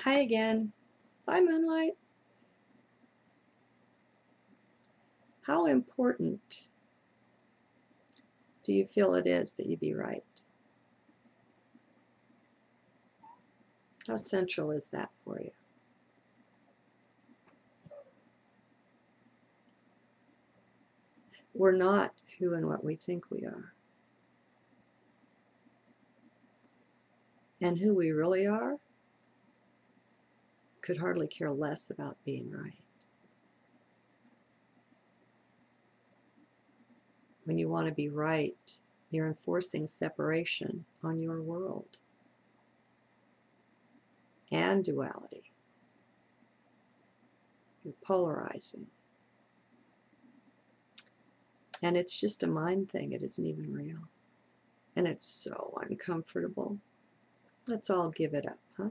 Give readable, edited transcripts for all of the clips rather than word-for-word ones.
Hi again. Bye, Moonlight. How important do you feel it is that you be right? How central is that for you? We're not who and what we think we are. And who we really are could hardly care less about being right. When you want to be right, you're enforcing separation on your world and duality. You're polarizing. And it's just a mind thing. It isn't even real. And it's so uncomfortable. Let's all give it up, huh?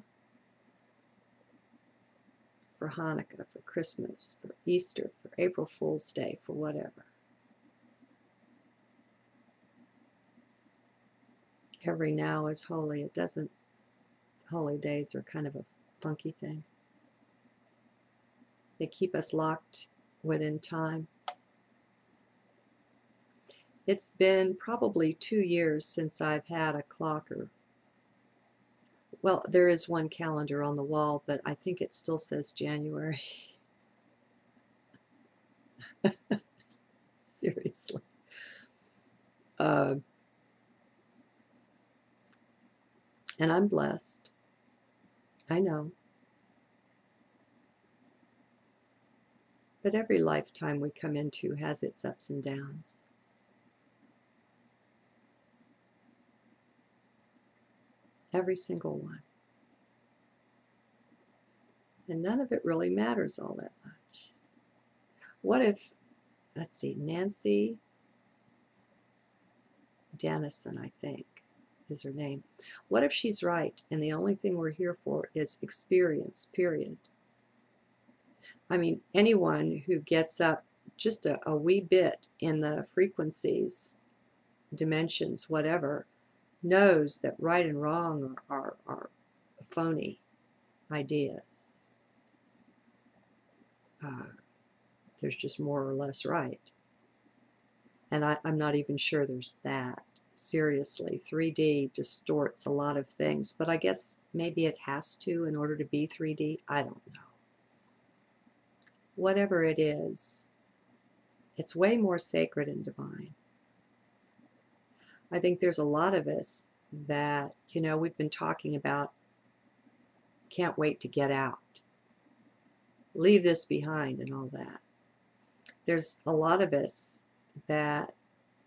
For Hanukkah, for Christmas, for Easter, for April Fool's Day, for whatever. Every now is holy. It doesn't, holy days are kind of a funky thing. They keep us locked within time. It's been probably 2 years since I've had a clocker. Well, there is one calendar on the wall, but I think it still says January. Seriously. And I'm blessed. I know. But every lifetime we come into has its ups and downs. Every single one. And none of it really matters all that much. What if, let's see, Nancy Dennison, I think, is her name. What if she's right and the only thing we're here for is experience, period? I mean, anyone who gets up just a wee bit in the frequencies, dimensions, whatever, knows that right and wrong are phony ideas. There's just more or less right. And I'm not even sure there's that. Seriously, 3D distorts a lot of things, but I guess maybe it has to in order to be 3D. I don't know. Whatever it is, it's way more sacred and divine. I think there's a lot of us that, you know, we've been talking about can't wait to get out, leave this behind and all that. There's a lot of us that,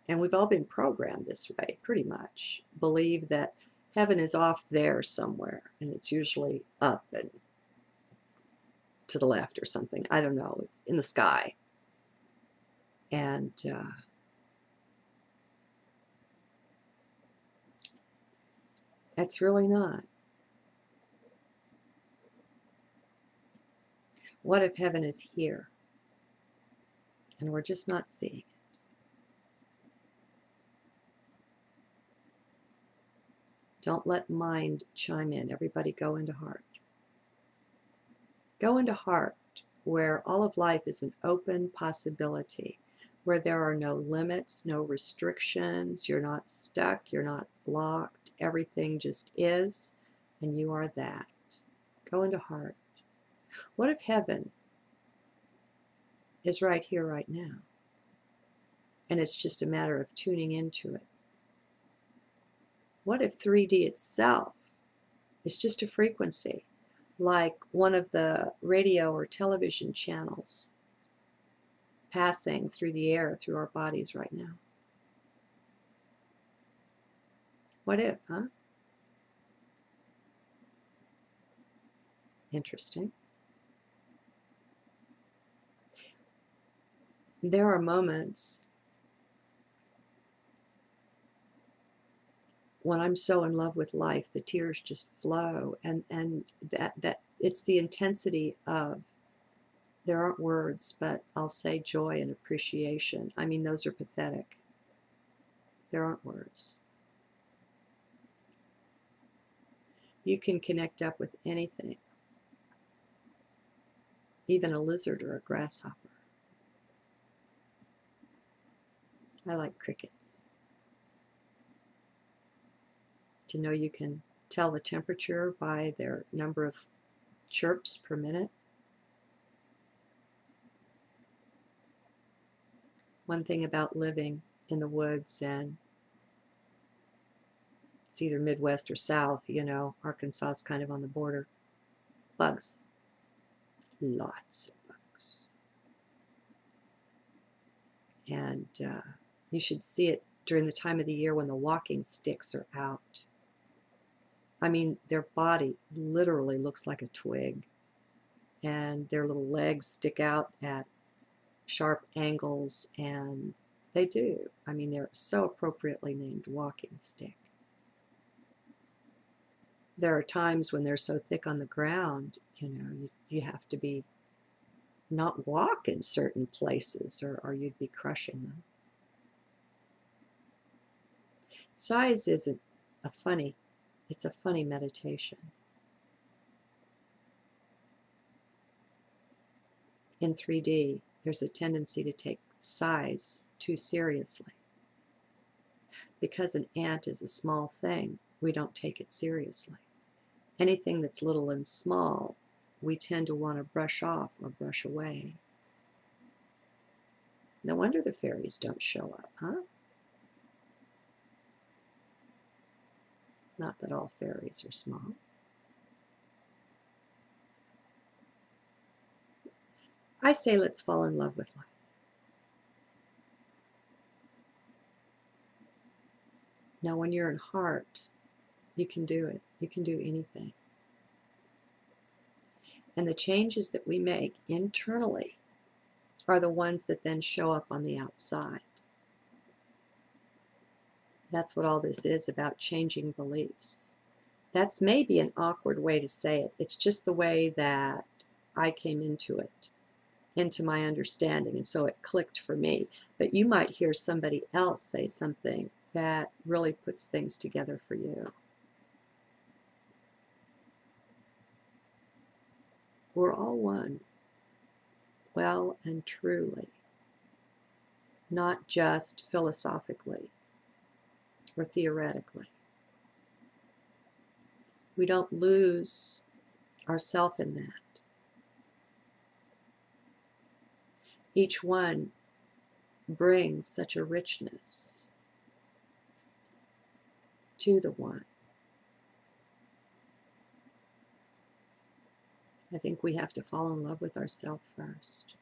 and we've all been programmed this way pretty much, believe that heaven is off there somewhere, and it's usually up and to the left or something. I don't know. It's in the sky. And that's really not. What if heaven is here and we're just not seeing it? Don't let mind chime in. Everybody go into heart. Go into heart, where all of life is an open possibility, where there are no limits, no restrictions. You're not stuck. You're not blocked. Everything just is, and you are that. Go into heart. What if heaven is right here, right now? And it's just a matter of tuning into it. What if 3D itself is just a frequency, like one of the radio or television channels passing through the air, through our bodies right now? What if, huh? Interesting. There are moments when I'm so in love with life, the tears just flow, and that it's the intensity of, there aren't words, but I'll say joy and appreciation. I mean, those are pathetic. There aren't words. You can connect up with anything even a lizard or a grasshopper. I like crickets. Do you know you can tell the temperature by their number of chirps per minute? One thing about living in the woods, and it's either Midwest or South, you know, Arkansas is kind of on the border. Bugs. Lots of bugs. And you should see it during the time of the year when the walking sticks are out. I mean, their body literally looks like a twig, and their little legs stick out at sharp angles, and they do. I mean, they're so appropriately named walking stick. There are times when they're so thick on the ground, you know, you have to be not walk in certain places, or you'd be crushing them. Size isn't it's a funny meditation. In 3D, there's a tendency to take size too seriously. Because an ant is a small thing, we don't take it seriously. Anything that's little and small, we tend to want to brush off or brush away. No wonder the fairies don't show up, huh? Not that all fairies are small. I say let's fall in love with life. Now, when you're in heart, you can do it. You can do anything. And the changes that we make internally are the ones that then show up on the outside. That's what all this is about, changing beliefs. That's maybe an awkward way to say it. It's just the way that I came into it, into my understanding, and so it clicked for me. But you might hear somebody else say something that really puts things together for you. We're all one, well and truly, not just philosophically or theoretically. We don't lose ourself in that. Each one brings such a richness to the one. I think we have to fall in love with ourselves first.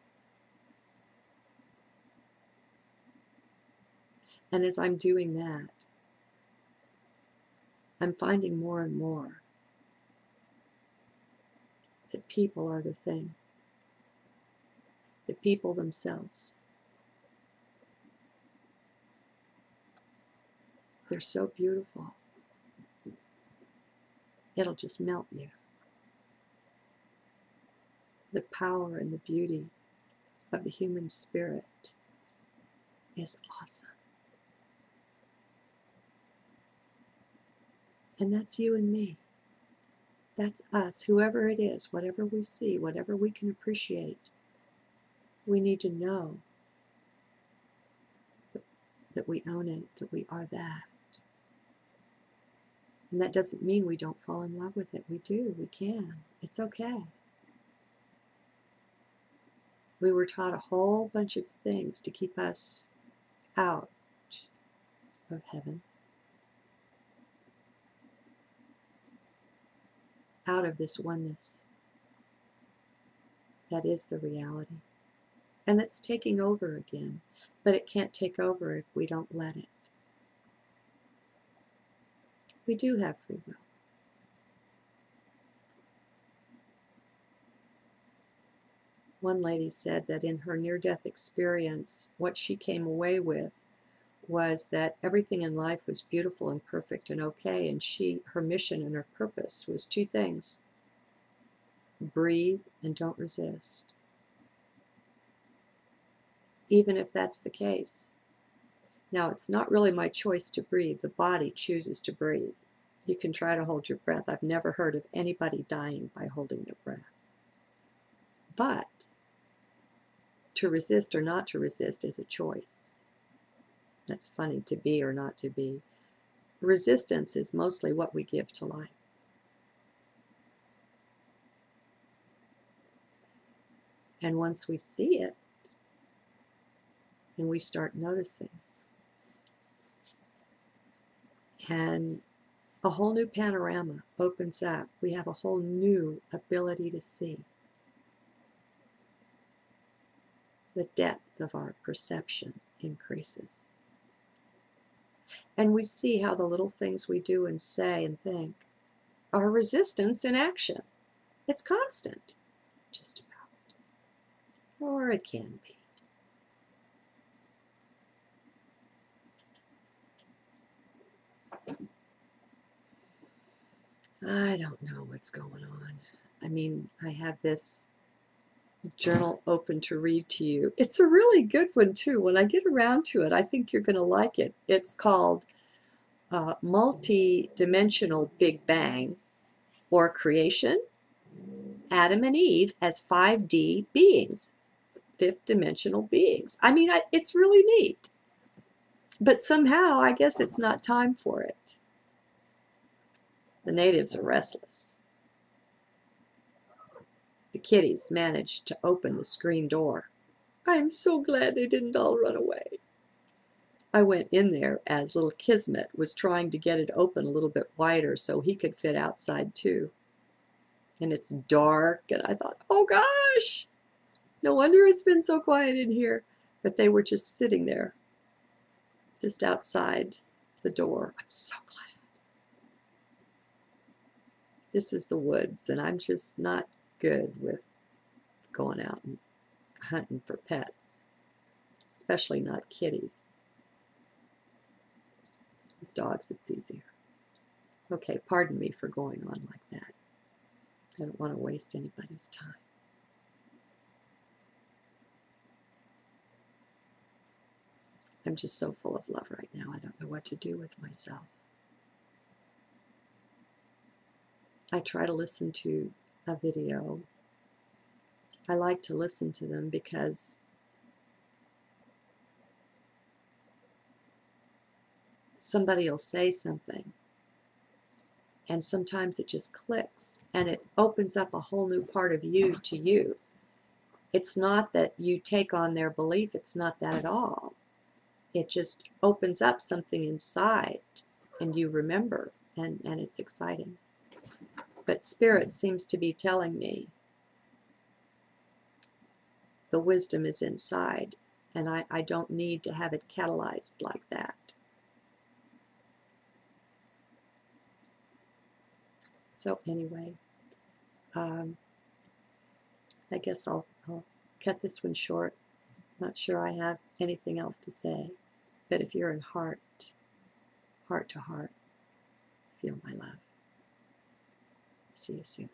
And as I'm doing that, I'm finding more and more that people are the thing. The people themselves. They're so beautiful. It'll just melt you. The power and the beauty of the human spirit is awesome. And that's you and me. That's us, whoever it is, whatever we see, whatever we can appreciate. We need to know that we own it, that we are that. And that doesn't mean we don't fall in love with it. We do, we can. It's okay. We were taught a whole bunch of things to keep us out of heaven, out of this oneness that is the reality. And that's taking over again, but it can't take over if we don't let it. We do have free will. One lady said that in her near-death experience, what she came away with was that everything in life was beautiful and perfect and okay, and her mission and her purpose was two things: breathe and don't resist. Even if that's the case. Now, it's not really my choice to breathe. The body chooses to breathe. You can try to hold your breath. I've never heard of anybody dying by holding their breath. But to resist or not to resist is a choice. That's funny, to be or not to be. Resistance is mostly what we give to life. And once we see it, and we start noticing, and a whole new panorama opens up. We have a whole new ability to see. The depth of our perception increases. And we see how the little things we do and say and think are resistance in action. It's constant, just about. Or it can be. I don't know what's going on. I mean, I have this journal open to read to you. It's a really good one, too. When I get around to it, I think you're going to like it. It's called Multi-Dimensional Big Bang, or Creation, Adam and Eve as 5D beings, fifth dimensional beings. I mean, it's really neat. But somehow, I guess it's not time for it. The natives are restless. The kitties managed to open the screen door. I am so glad they didn't all run away. I went in there as little Kismet was trying to get it open a little bit wider so he could fit outside too. And it's dark, and I thought, oh gosh, no wonder it's been so quiet in here. But they were just sitting there, just outside the door. I'm so glad. This is the woods, and I'm just not good with going out and hunting for pets, especially not kitties. With dogs, it's easier. Okay, pardon me for going on like that. I don't want to waste anybody's time. I'm just so full of love right now. I don't know what to do with myself. I try to listen to a video. I like to listen to them because somebody will say something, and sometimes it just clicks, and it opens up a whole new part of you to you. It's not that you take on their belief. It's not that at all. It just opens up something inside, and you remember, and it's exciting. But Spirit seems to be telling me the wisdom is inside, and I don't need to have it catalyzed like that. So anyway, I guess I'll cut this one short. Not sure I have anything else to say, but if you're in heart to heart, feel my love. See you soon.